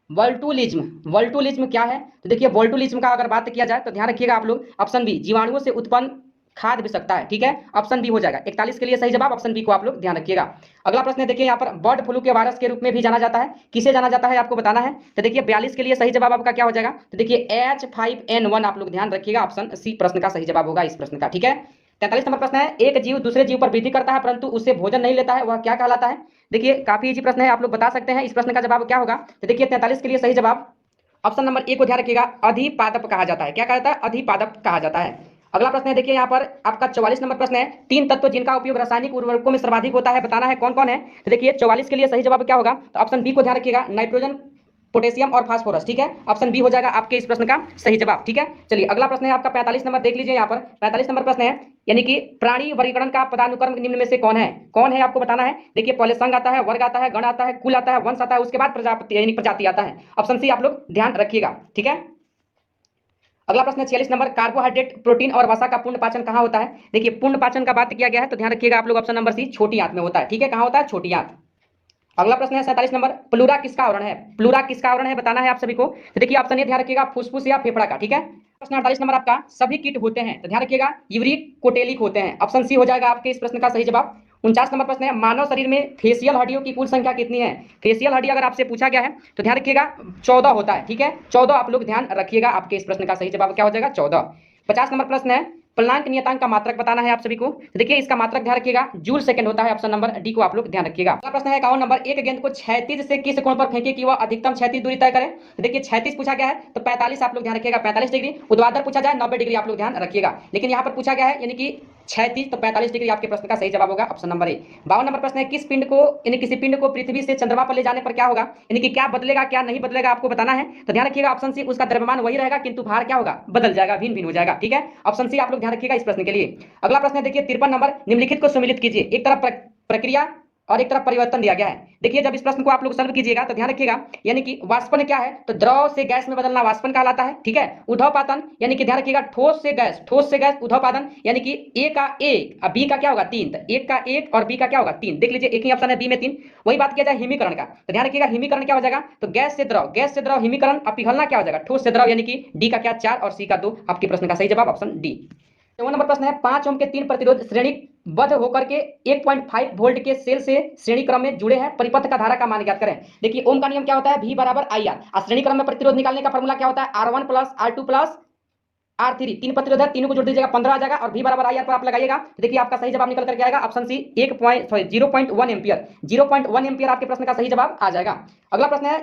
वोल्टुलिज्म। वोल्टुलिज्म क्या है, तो देखिए वोल्टुलिज्म का अगर बात किया जाए तो ध्यान रखिएगा आप लोग ऑप्शन बी, जीवाणुओं से उत्पन्न खाद्य विषाक्तता है। ठीक है, ऑप्शन बी हो जाएगा। 41 के लिए सही जवाब ऑप्शन बी को आप लोग ध्यान रखिएगा। अगला प्रश्न है देखिए यहाँ पर, बर्ड फ्लू के वायरस के रूप में भी जाना जाता है, किसे जाना जाता है आपको बताना है। तो देखिए 42 के लिए सही जवाब आपका क्या हो जाएगा, तो देखिए H5N1 आप लोग ध्यान रखिएगा, ऑप्शन सी प्रश्न का सही जवाब होगा इस प्रश्न का। ठीक है, 43 नंबर प्रश्न है, एक जीव दूसरे जीव पर वृद्धि करता है परंतु उससे भोजन नहीं लेता है, वह क्या कहलाता है। देखिए काफी इजी प्रश्न है, आप लोग बता सकते हैं इस प्रश्न का जवाब क्या होगा। तो देखिए 43 के लिए सही जवाब ऑप्शन नंबर ए को ध्यान रखिएगा, अधिपादप कहा जाता है। क्या कहता है, अधिपादप कहा जाता है। अगला प्रश्न है देखिए यहाँ पर आपका 44 नंबर प्रश्न है, 3 तत्व जिनका उपयोग रासायनिक उर्वरकों में सर्वाधिक होता है, बताना है कौन कौन है। तो देखिए 44 के लिए सही जवाब क्या होगा, तो ऑप्शन बी को ध्यान रखिएगा, नाइट्रोजन पोटेशियम और फास्फोरस। ठीक है, ऑप्शन बी हो जाएगा आपके इस प्रश्न का सही जवाब। ठीक है, चलिए अगला प्रश्न है आपका 45 नंबर, देख लीजिए यहाँ पर 45 नंबर प्रश्न है, यानी कि प्राणी वर्गीकरण का पदानुक्रम निम्न में से कौन है आपको बताना है। देखिए पहले संघ आता है, वर्ग आता है, गण आता है, कुल आता है, वंश आता है, उसके बाद प्रजापति यानी प्रजाति आता है। ऑप्शन सी आप लोग ध्यान रखिएगा। ठीक है, अगला प्रश्न है 46 नंबर, कार्बोहाइड्रेट प्रोटीन और वसा का पूर्ण पाचन कहाँ होता है। देखिए पूर्ण पाचन का बात किया गया है तो ध्यान रखिएगा आप लोग ऑप्शन नंबर सी, छोटी आंत में होता है। ठीक है, कहाँ होता है, छोटी आंत। अगला प्रश्न है 47 नंबर, प्लूरा किसका आवरण है। प्लूरा किसका आवरण है बताना है आप सभी को। तो देखिए ऑप्शन ए ध्यान रखिएगा, फुसफुस या फेफड़ा का। ठीक है, प्रश्न 48 नंबर आपका, सभी कीट होते हैं तो ध्यान रखिएगा यूरिक कोटेलिक होते हैं, ऑप्शन सी हो जाएगा आपके इस प्रश्न का सही जवाब। 49 नंबर प्रश्न है, मानव शरीर में फेशियल हड्डियों की कुल संख्या कितनी है। फेशियल हड्डी अगर आपसे पूछा गया है तो ध्यान रखिएगा 14 होता है। ठीक है, 14 आप लोग ध्यान रखिएगा, आपके इस प्रश्न का सही जवाब क्या हो जाएगा, 14। 50 नंबर प्रश्न है, प्लांक नियतांक का मात्रक बताना है आप सभी को। तो देखिए इसका मात्रक ध्यान रखिएगा, जूल सेकंड होता है, ऑप्शन नंबर डी को आप लोग ध्यान रखिएगा। अगला प्रश्न है 51 नंबर, एक गेंद को क्षैतिज से किस कोण पर फेंके कि वह अधिकतम क्षैतिज दूरी तय करे। तो देखिए क्षैतिज पूछा गया है तो 45 आप लोग ध्यान रखिएगा, 45 डिग्री। ऊर्ध्वाधर पूछा जाए 90 डिग्री आप लोग ध्यान रखिएगा, लेकिन यहाँ पर पूछा गया है यानी कि क्षैतिज तो 45 डिग्री आपके प्रश्न का सही जवाब होगा, ऑप्शन नंबर ए। 52 नंबर प्रश्न है, किस पिंड को यानी किसी पिंड को पृथ्वी से चंद्रमा पर ले जाने पर क्या होगा, यानी कि क्या बदलेगा क्या नहीं बदलेगा आपको बताना है। तो ध्यान रखिएगा ऑप्शन सी, उसका द्रव्यमान वही रहेगा किंतु भार क्या होगा, बदल जाएगा, भिन्न भिन्न हो जाएगा। ठीक है, ऑप्शन सी आप लोग ध्यान रखिएगा इस प्रश्न के लिए। अगला प्रश्न है देखिए 53 नंबर, निम्नलिखित को सम्मिलित कीजिए, एक तरफ प्रक्रिया और एक तरफ परिवर्तन दिया गया है। देखिए जब इस प्रश्न को आप लोग सॉल्व कीजिएगा तो ध्यान रखिएगा, यानी कि वाष्पन क्या है, तो द्रव से गैस में बदलना वाष्पन कहलाता है। ठीक है, ऊर्ध्वपातन यानी कि ध्यान रखिएगा ठोस से गैस, ठोस से गैस ऊर्ध्वपातन, यानी कि ए का एक और बी का क्या होगा, तीन। तो एक का एक और बी का क्या होगा, तीन। देख लीजिए एक ही ऑप्शन है बी में तीन। वही बात किया जाए हिमीकरण का तो ध्यान रखिएगा हिमीकरण क्या हो जाएगा, तो गैस से द्रव, गैस से द्रव हिमीकरण, और पिघलना क्या हो जाएगा, ठोस से द्रव, यानी कि डी का क्या 4 और सी का 2। आपके प्रश्न का सही जवाब ऑप्शन डी। 54 नंबर प्रश्न है, 5 ओम के 3 प्रतिरोध श्रेणीबद्ध होकर के 1.5 वोल्ट के सेल से श्रेणी क्रम में जुड़े हैं, परिपथ का धारा का मान ज्ञात करें। देखिए ओम का नियम क्या होता है, V बराबर IR, और श्रेणी क्रम में प्रतिरोध निकालने का फॉर्मूला क्या होता है, R1 plus R2 plus R3। 3 प्रतिरोध है, तीनों को जोड़ दीजिएगा 15 आ जाएगा, और V बराबर IR पर आप लगाइएगा। तो देखिए आपका सही जवाब निकल करके आएगा ऑप्शन सी 0.1 एम्पियर। 0.1 एम्पियर आपके प्रश्न का सही जवाब आ जाएगा। अगला प्रश्न है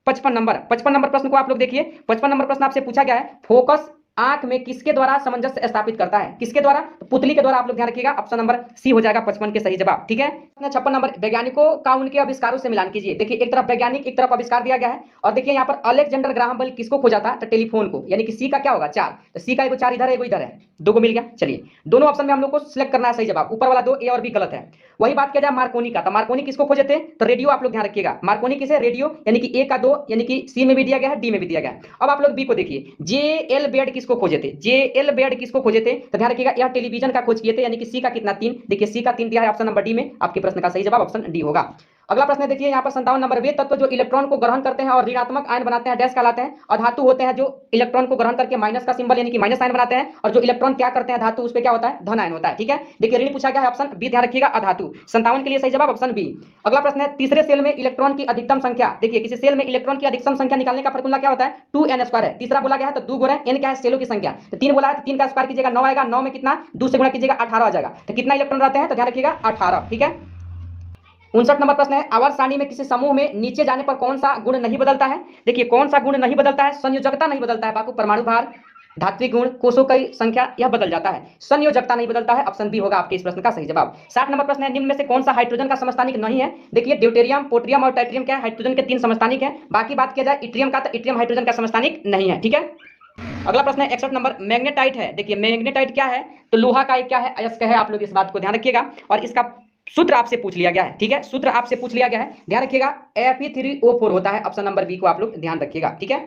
55 नंबर। 55 नंबर प्रश्न को आप लोग देखिए, 55 नंबर प्रश्न आपसे पूछा गया है, फोकस आंख में किसके द्वारा सामंजस्य स्थापित करता है? किसके द्वारा? तो पुतली के द्वारा। आप लोग ध्यान रखिएगा, ऑप्शन नंबर सी हो जाएगा 55 के सही जवाब। ठीक है। 56 नंबर, वैज्ञानिकों का उनके आविष्कारों से मिलान कीजिए। देखिए एक तरफ वैज्ञानिक, एक तरफ आविष्कार दिया गया है, और देखिए यहाँ पर अलेक्जेंडर ग्राहम बेल किसको खोजा था? तो टेलीफोन को, यानी कि सी का क्या होगा? 4। तो सी का एगो 4 इधर है, एगो इधर है, दो को मिल गया। चलिए दोनों ऑप्शन में हम लोग को सिलेक्ट करना है सही जवाब। ऊपर वाला 2 ए और बी गलत है। वही बात किया जाए मार्कोनी का, तो मार्कोनी किसको खोजे थे? तो रेडियो। आप लोग ध्यान रखिएगा, मार्कोनी किसे? रेडियो, यानी कि ए का 2, यानी कि सी में भी दिया गया है, डी में भी दिया गया है। अब आप लोग बी को देखिए, जे एल बेड किसको खोजे थे? जे एल बेड किसको खोजे थे? तो ध्यान रखिएगा, यह टेलीविजन का खोज किए थे, यानी कि सी का कितना? 3। देखिए सी का 3 दिया है ऑप्शन नंबर डी में। आपके प्रश्न का सही जवाब ऑप्शन डी होगा। अगला प्रश्न देखिए यहाँ पर 57 नंबर, वे तत्व जो इलेक्ट्रॉन को ग्रहण करते हैं और ऋणात्मक आयन बनाते हैं डैश कहलाते हैं? और धातु होते हैं जो इलेक्ट्रॉन को ग्रहण करके माइनस का सिंबल, यानी कि माइनस आयन बनाते हैं, और जो इलेक्ट्रॉन क्या करते हैं धातु, उस पे क्या होता है? धन आयन होता है। ठीक है। देखिए ऋण पूछा गया है, ऑप्शन बी ध्यान रखिएगा, अधातु। 57 के लिए सही जवाब ऑप्शन बी। अगला प्रश्न है, तीसरे सेल में इलेक्ट्रॉन की अधिकतम संख्या। देखिए किसी सेल में इलेक्ट्रॉन की अधिकतम संख्या निकालने का फॉर्मूला क्या होता है? 2n² है। तीसरा बोला गया है तो 2 गुना n क्या है? सेलों की संख्या। तो 3 बोला है तो 3 का स्क्वायर कीजिएगा 9 आएगा, 9 में कितना? 2 से गुणा कीजिएगा 18 आ जाएगा। तो कितना इलेक्ट्रॉन रहते हैं? तो ध्यान रखिएगा 18। ठीक है। 59 नंबर प्रश्न है, आवर्त सारणी में किसी समूह में नीचे जाने पर कौन सा गुण नहीं बदलता है? देखिए कौन सा गुण नहीं बदलता है? संयोजकता नहीं बदलता है बापू, परमाणु भार, धात्विक गुण, कोषों की संख्या, यह बदल जाता है। संयोजकता नहीं बदलता है, ऑप्शन बी होगा आपके इस प्रश्न का सही जवाब। 60 नंबर प्रश्न है, निम्न में से कौन सा हाइड्रोजन का समस्थानिक नहीं है? देखिए ड्यूटेरियम, पोट्रियम और टाइट्रियम क्या है? हाइड्रोजन के 3 समस्थानिक है। बाकी बात किया जाए इट्रियम का, तो इट्रियम हाइड्रोजन का समस्थानिक नहीं है। ठीक है। अगला प्रश्न है 61 नंबर, मैग्नेटाइट है। देखिए मैग्नेटाइट क्या है? तो लोहा का एक क्या है? अयस्क है। आप लोग इस बात को ध्यान रखिएगा, और इसका सूत्र आपसे पूछ लिया गया है। ठीक है, सूत्र आपसे पूछ लिया गया है, ध्यान रखिएगा, Fe3O4 होता है। ऑप्शन नंबर बी को आप लोग ध्यान रखिएगा। ठीक है।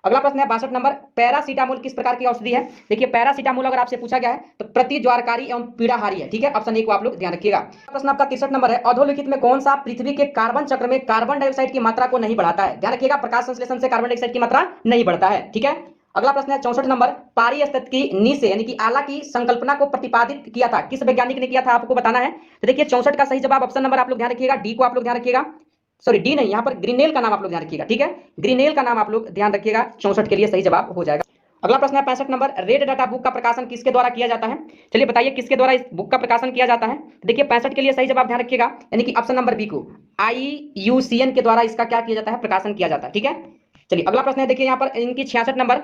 अगला प्रश्न है 62 नंबर, पैरासीटामोल किस प्रकार की औषधि है? देखिए पैरासीटामोल अगर आपसे पूछा गया है तो प्रतिज्वारकारी एवं पीड़ाहारी है। ठीक है, ऑप्शन ए को आप लोग ध्यान रखिएगा। प्रश्न आपका 63 नंबर है, अधोलिखित में कौन सा पृथ्वी के कार्बन चक्र में कार्बन डाइऑक्साइड की मात्रा को नहीं बढ़ाता है? ध्यान रखिएगा, प्रकाश संश्लेषण से कार्बन डाइऑक्साइड की मात्रा नहीं बढ़ता है। ठीक है। अगला प्रश्न है 64 नंबर, पारिस्थितिक की नीचे यानी कि आला की संकल्पना को प्रतिपादित किया था किस वैज्ञानिक ने किया था? आपको बताना है। तो देखिए 64 का सही जवाब ऑप्शन नंबर आप लोग ध्यान रखिएगा, डी को आप लोग ध्यान रखिएगा। सॉरी डी नहीं, यहाँ पर ग्रीनेल का नाम आप लोग ध्यान रखिएगा। ठीक है, ग्रीनेल का नाम आप लोग ध्यान रखिएगा, 64 के लिए सही जवाब हो जाएगा। अगला प्रश्न है 65 नंबर, रेड डाटा बुक का प्रकाशन किसके द्वारा किया जाता है? चलिए बताइए किसके द्वारा इस बुक का प्रकाशन किया जाता है? देखिए 65 के लिए सही जवाब ध्यान रखिएगा, यानी कि ऑप्शन नंबर बी को IUCN के द्वारा इसका क्या किया जाता है? प्रकाशन किया जाता है। ठीक है। चलिए अगला प्रश्न है, देखिए यहाँ पर इनकी 66 नंबर,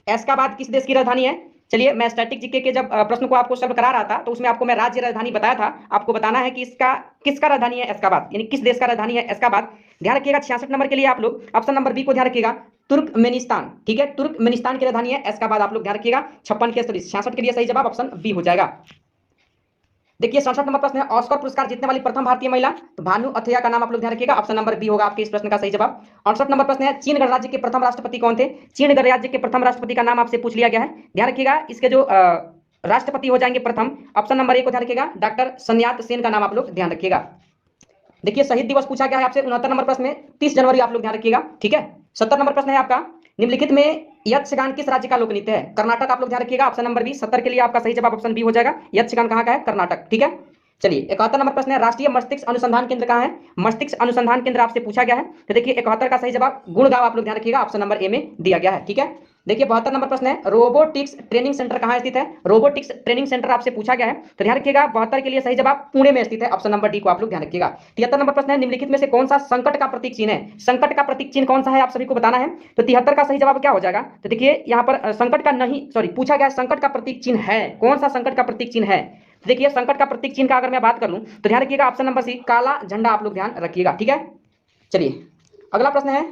एस्काबाद किस देश की राजधानी है? चलिए मैं स्टैटिक जीके के जब प्रश्न को आपको सॉल्व करा रहा था तो उसमें आपको मैं राज्य राजधानी बताया था। आपको बताना है कि इसका किसका राजधानी है एस्काबाद, यानी किस देश का राजधानी है एस्काबाद। ध्यान रखिएगा 66 नंबर के लिए आप लोग ऑप्शन नंबर बी को ध्यान रखिएगा, तुर्कमेनिस्तान। ठीक है, तुर्कमेनिस्तान की राजधानी है एस्काबाद, आप लोग ध्यान रखिएगा। 66 के लिए सही जवाब ऑप्शन बी हो जाएगा। देखिए 67 नंबर प्रश्न है, ऑस्कर पुरस्कार जीतने वाली प्रथम भारतीय महिला? तो भानु अथैया का नाम आप लोग ध्यान रखिएगा, ऑप्शन नंबर बी होगा आपके इस प्रश्न का सही जवाब। 68 नंबर प्रश्न है, चीन गणराज्य के प्रथम राष्ट्रपति कौन थे? चीन गणराज्य के प्रथम राष्ट्रपति का नाम आपसे पूछ लिया गया है, ध्यान रखिएगा। इसके जो राष्ट्रपति हो जाएंगे प्रथम, ऑप्शन नंबर ए को ध्यान रखिएगा, डॉक्टर sun यat-sen का नाम आप लोग ध्यान रखिएगा। देखिए शहीद दिवस पूछा गया है आपसे 69 नंबर प्रश्न में, 30 जनवरी आप लोग ध्यान रखिएगा। ठीक है। 70 नंबर प्रश्न है आपका, निम्नलिखित में यक्षगान किस राज्य का लोक नृत्य है? कर्नाटक, आप लोग ध्यान रखिएगा, ऑप्शन नंबर बी। 70 के लिए आपका सही जवाब ऑप्शन बी हो जाएगा, यक्षगान कहाँ का है? कर्नाटक। ठीक है। चलिए 71 नंबर प्रश्न है, राष्ट्रीय मस्तिष्क अनुसंधान केंद्र कहाँ है? मस्तिष्क अनुसंधान केंद्र आपसे पूछा गया है, तो देखिए 71 का सही जवाब गुड़गांव आप लोग ध्यान रखिएगा, ऑप्शन नंबर ए में दिया गया है। ठीक है। देखिए 72 नंबर प्रश्न है, रोबोटिक्स ट्रेनिंग सेंटर कहाँ स्थित है? रोबोटिक्स ट्रेनिंग सेंटर आपसे पूछा गया है, तो ध्यान रखिएगा 72 के लिए सही जवाब पुणे में स्थित है, ऑप्शन नंबर डी को आप लोग ध्यान रखिएगा। 73 नंबर प्रश्न है, निम्नलिखित में से कौन सा संकट का प्रतीक चिन्ह है? संकट का प्रतीक चिन्ह कौन सा है आप सभी को बताना है। तो 73 का सही जवाब क्या हो जाएगा? तो देखिए यहाँ पर संकट का नहीं, सॉरी पूछा गया संकट का प्रतीक चिन्ह है, कौन सा संकट का प्रतीक चिन्ह है? देखिए संकट का प्रतीक चिन्ह का अगर मैं बात कर लूं तो ध्यान रखिएगा ऑप्शन नंबर सी, काला झंडा आप लोग ध्यान रखिएगा। ठीक है। चलिए अगला प्रश्न है,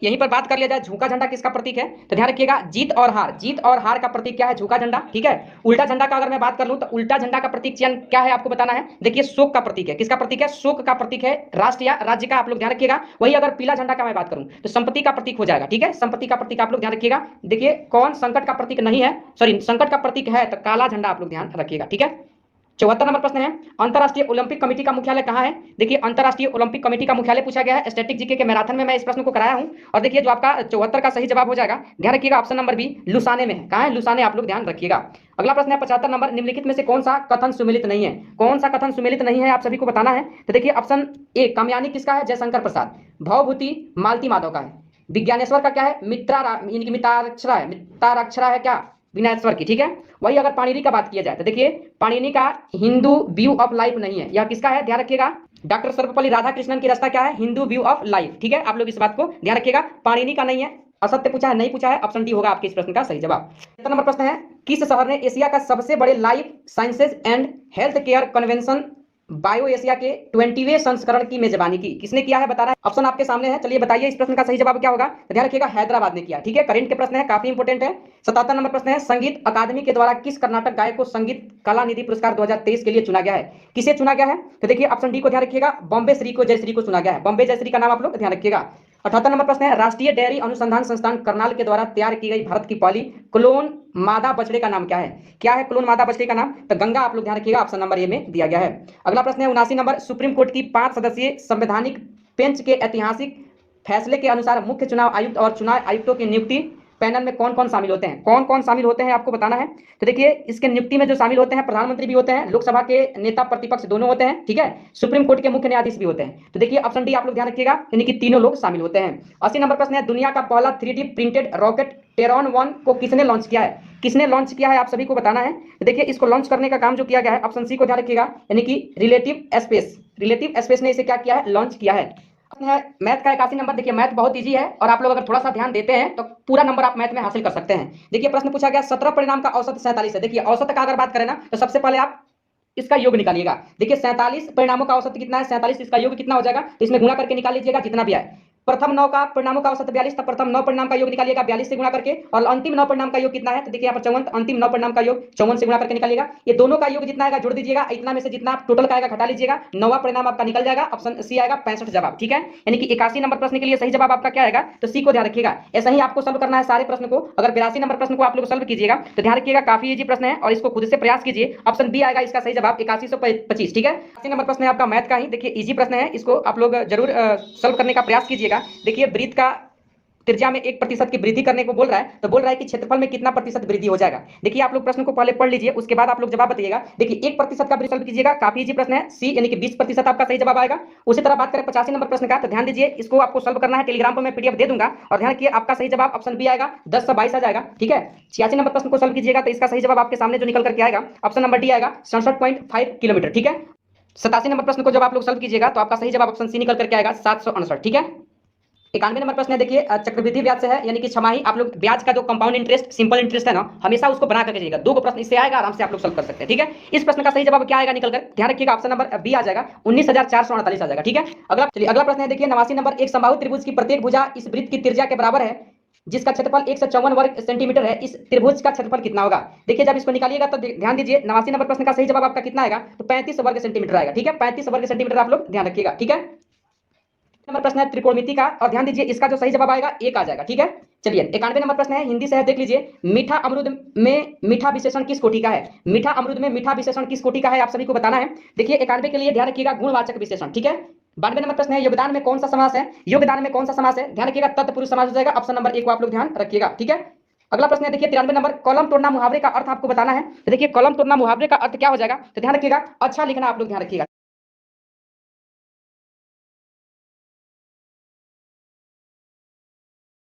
यहीं पर बात कर लिया जाए, झुका झंडा किसका प्रतीक है? तो ध्यान रखिएगा जीत और हार, जीत और हार का प्रतीक क्या है? झुका झंडा। ठीक है। उल्टा झंडा का अगर मैं बात कर लूं तो उल्टा झंडा का प्रतीक चिन्ह क्या है आपको बताना है। देखिए शोक का प्रतीक है, किसका प्रतीक है? शोक का प्रतीक है, राष्ट्र या राज्य का, आप लोग ध्यान रखिएगा। वही अगर पीला झंडा का मैं बात करूं तो संपत्ति का प्रतीक हो जाएगा। ठीक है, संपत्ति का प्रतीक आप लोग ध्यान रखिएगा। देखिए कौन संकट का प्रतीक नहीं है, सॉरी संकट का प्रतीक है तो काला झंडा आप लोग ध्यान रखिएगा। ठीक है। 74 नंबर प्रश्न है, अंतरराष्ट्रीय ओलंपिक कमेटी का मुख्यालय कहाँ है? देखिए अंतरराष्ट्रीय ओलंपिक कमेटी का मुख्यालय पूछा गया है, स्टैटिक जीके के मैराथन में मैं इस प्रश्न को कराया हूं। और देखिए जो आपका 74 का सही जवाब हो जाएगा, ध्यान रखिएगा ऑप्शन नंबर बी, लुसाने में है। कहाँ है? लुसाने, आप लोग ध्यान रखिएगा। अगला प्रश्न है 75 नंबर, निम्नलिखित में से कौन सा कथन सुमेलित नहीं है? कौन सा कथन सुमेलित नहीं है आप सभी को बताना है। तो देखिए ऑप्शन ए, कामयानी किसका है? जयशंकर प्रसाद। भवभूति मालती माधव का है। विज्ञानेश्वर का क्या है? इनकी मिताक्षरा है, मिताक्षरा है क्या? विनयेश्वर की। ठीक है। वही अगर पाणिनि का बात किया जाए तो देखिए पाणिनि का हिंदू व्यू ऑफ लाइफ नहीं है, यह किसका है? ध्यान रखिएगा, डॉक्टर सर्वपल्ली राधाकृष्णन की रास्ता क्या है? Hindu view of life. ठीक है, आप लोग इस बात को ध्यान रखिएगा, पाणिनि का नहीं है। असत्य पूछा है, नहीं पूछा है, ऑप्शन डी होगा आपके इस प्रश्न का सही जवाब। 77 नंबर प्रश्न है, किस शहर ने एशिया का सबसे बड़े life sciences and health care convention bio Asia के 20वें संस्करण की मेजबानी की? किसने किया है बता रहा है, ऑप्शन आपके सामने है। चलिए बताइए इस प्रश्न का सही जवाब क्या होगा, तो ध्यान रखिएगा हैदराबाद ने किया। ठीक है, करंट के प्रश्न है, काफी इंपोर्टेंट है। 77 नंबर प्रश्न है, संगीत अकादमी के द्वारा किस कर्नाटक गायक को संगीत कला निधि पुरस्कार 2023 के लिए चुना गया है? किसे चुना गया है? तो देखिए ऑप्शन डी को ध्यान रखिएगा, बॉम्बे श्री को, जयश्री को चुना गया है। बॉम्बे जयश्री का नाम आप लोग ध्यान रखिएगा। 78 नंबर प्रश्न है, राष्ट्रीय डेयरी अनुसंधान संस्थान करनाल के द्वारा तैयार की गई भारत की पहली क्लोन मादा बछड़े का नाम क्या है? क्या है क्लोन मादा बछड़े का नाम? तो गंगा आप लोग ध्यान रखिएगा, ऑप्शन नंबर ए में दिया गया है। अगला प्रश्न है 79 नंबर, सुप्रीम कोर्ट की 5 सदस्यीय संवैधानिक बेंच के ऐतिहासिक फैसले के अनुसार मुख्य चुनाव आयुक्त और चुनाव आयुक्तों की नियुक्ति पैनल में कौन कौन शामिल होते हैं? कौन कौन शामिल होते हैं आपको बताना है। तो देखिए इसके नियुक्ति में जो शामिल होते हैं, प्रधानमंत्री भी होते हैं, लोकसभा के नेता प्रतिपक्ष दोनों होते हैं, ठीक है, सुप्रीम कोर्ट के मुख्य न्यायाधीश भी होते हैं। तो देखिए ऑप्शन डी आप लोग ध्यान रखिएगा, यानी कि तीनों लोग शामिल होते हैं। 80 नंबर प्रश्न है, दुनिया का पहला 3D प्रिंटेड रॉकेट टेरॉन 1 को किसने लॉन्च किया है? किसने लॉन्च किया है आप सभी को बताना है। तो देखिए इसको लॉन्च करने का काम जो किया गया है, ऑप्शन सी को ध्यान रखिएगा, यानी कि रिलेटिव स्पेस, रिलेटिव स्पेस ने इसे क्या किया है, लॉन्च किया है। है मैथ का 81 नंबर, देखिए मैथ बहुत इजी है और आप लोग अगर थोड़ा सा ध्यान देते हैं तो पूरा नंबर आप मैथ में हासिल कर सकते हैं। देखिए प्रश्न पूछा गया 17 परिणाम का औसत 47 है। देखिए औसत का अगर बात करें ना, तो सबसे पहले आप इसका योग निकालिएगा। देखिए 47 परिणामों का औसत कितना है, 47, इसका योग कितना हो जाएगा, तो इसमें गुणा करके निकाल लीजिएगा जितना भी आए। प्रथम 9 का परिणामों का औसत 42, तब प्रथम 9 परिणाम का योग निकालिएगा 42 से गुणा करके, और अंतिम 9 परिणाम का योग कितना है, तो देखिए यहाँ पर 54, अंतिम 9 परिणाम का योग 54 से गुणा करके निकालिएगा। ये दोनों का योग जितना आएगा जोड़ दीजिएगा, इतना में से जितना टोटल का आएगा घटा लीजिएगा, 9वां परिणाम आपका निकल जाएगा, ऑप्शन सी आएगा 65 जवाब। ठीक है, यानी कि 81 नंबर प्रश्न के लिए सही जवाब आपका क्या आएगा, तो सी को ध्यान रखिएगा। ऐसा ही आपको सॉल्व करना है सारे प्रश्न को। अगर 82 नंबर प्रश्न को आप लोग सॉल्व कीजिएगा तो ध्यान रखिएगा काफी इजी प्रश्न है और इसको खुद से प्रयास कीजिए, ऑप्शन बी आएगा इसका सही जवाब 8125। ठीक है, 80 नंबर प्रश्न है आपका मैथ का ही, देखिए इजी प्रश्न है, इसको आप लोग जरूर सॉल्व करने का प्रयास कीजिएगा। देखिए वृत्त का त्रिज्या में 1% की वृद्धि करने को बोल रहा है, तो बोल रहा है कि क्षेत्रफल में कितना प्रतिशत वृद्धि हो जाएगा। देखिए आप लोग प्रश्न को पहले पढ़ लीजिए, उसके बाद आप लोग जवाब बताइएगा। देखिए 1% का भी सॉल्व कीजिएगा, काफी इजी प्रश्न है, सी यानी कि 20% आपका सही जवाब आएगा। उसी तरह बात करें 85 नंबर प्रश्न का, तो ध्यान दीजिए इसको आपको सॉल्व करना है, टेलीग्राम पर मैं पीडीएफ दे दूंगा, और ध्यान रखिए आपका सही जवाब ऑप्शन बी आएगा, 10 से 22 आ जाएगा। ठीक है, 86 नंबर प्रश्न को सॉल्व कीजिएगा तो इसका सही जवाब आपके सामने जो निकल करके आएगा, ऑप्शन नंबर डी आएगा 67.5 किलोमीटर। ठीक है, 87 नंबर प्रश्न को जब आप लोग सॉल्व कीजिएगा तो आपका सही जवाब ऑप्शन सी निकल करके आएगा 769। ठीक है, 91 नंबर प्रश्न है, देखिए चक्रवृद्धि ब्याज से है, यानी कि छमाही आप लोग ब्याज का जो कंपाउंड इंटरेस्ट, सिंपल इंटरेस्ट है ना, हमेशा उसको बना करके जाइएगा। 2 प्रश्न इससे आएगा, आराम से आप लोग सॉल्व कर सकते हैं। ठीक है, इस प्रश्न का सही जवाब क्या आएगा निकल कर, ध्यान रखिएगा ऑप्शन नंबर बी आ जाएगा 19,448 आ जाएगा। ठीक है, अगला प्रश्न है, देखिए 89 नंबर, एक समबाहु त्रिभुज की प्रत्येक भुजा इस वृत्त की त्रिज्या के बराबर है जिसका क्षेत्रफल 154 वर्ग सेंटीमीटर है, इस त्रिभुज का क्षेत्रफल कितना होगा? देखिए जब इसको निकालिएगा तो ध्यान दीजिए 89 नंबर प्रश्न का सही जवाब आपका कितना आएगा, तो 35 वर्ग सेंटीमीटर आएगा। ठीक है, 35 वर्ग सेंटीमीटर आप लोग ध्यान रखिएगा। ठीक है, नंबर प्रश्न है त्रिकोणमिति का, और ध्यान दीजिए इसका जो सही जवाब आएगा 1 आ जाएगा। ठीक है, चलिए 91 नंबर प्रश्न है, हिंदी से है, देख लीजिए, मीठा अमरूद में मीठा विशेषण किस कोटि का है? मीठा अमरूद में मीठा विशेषण किस कोटि का है आप सभी को बताना है। देखिए 91 के लिए ध्यान रखिएगा गुणवाचक विशेषण। ठीक है, 92 नंबर प्रश्न है, योगदान में कौन सा समास है? योगदान में कौन सा समास है, ध्यान रखिएगा तत्पुरुष समास हो जाएगा, ऑप्शन नंबर 1 को आप लोग ध्यान रखिएगा। ठीक है, अगला प्रश्न है, देखिए 93 नंबर, कॉलम तोड़ना मुहावरे का अर्थ आपको बताना है। तो देखिए कॉलम तोड़ना मुहावरे का अर्थ क्या हो जाएगा, तो ध्यान रखिएगा अच्छा लिखना आप लोग ध्यान रखिएगा।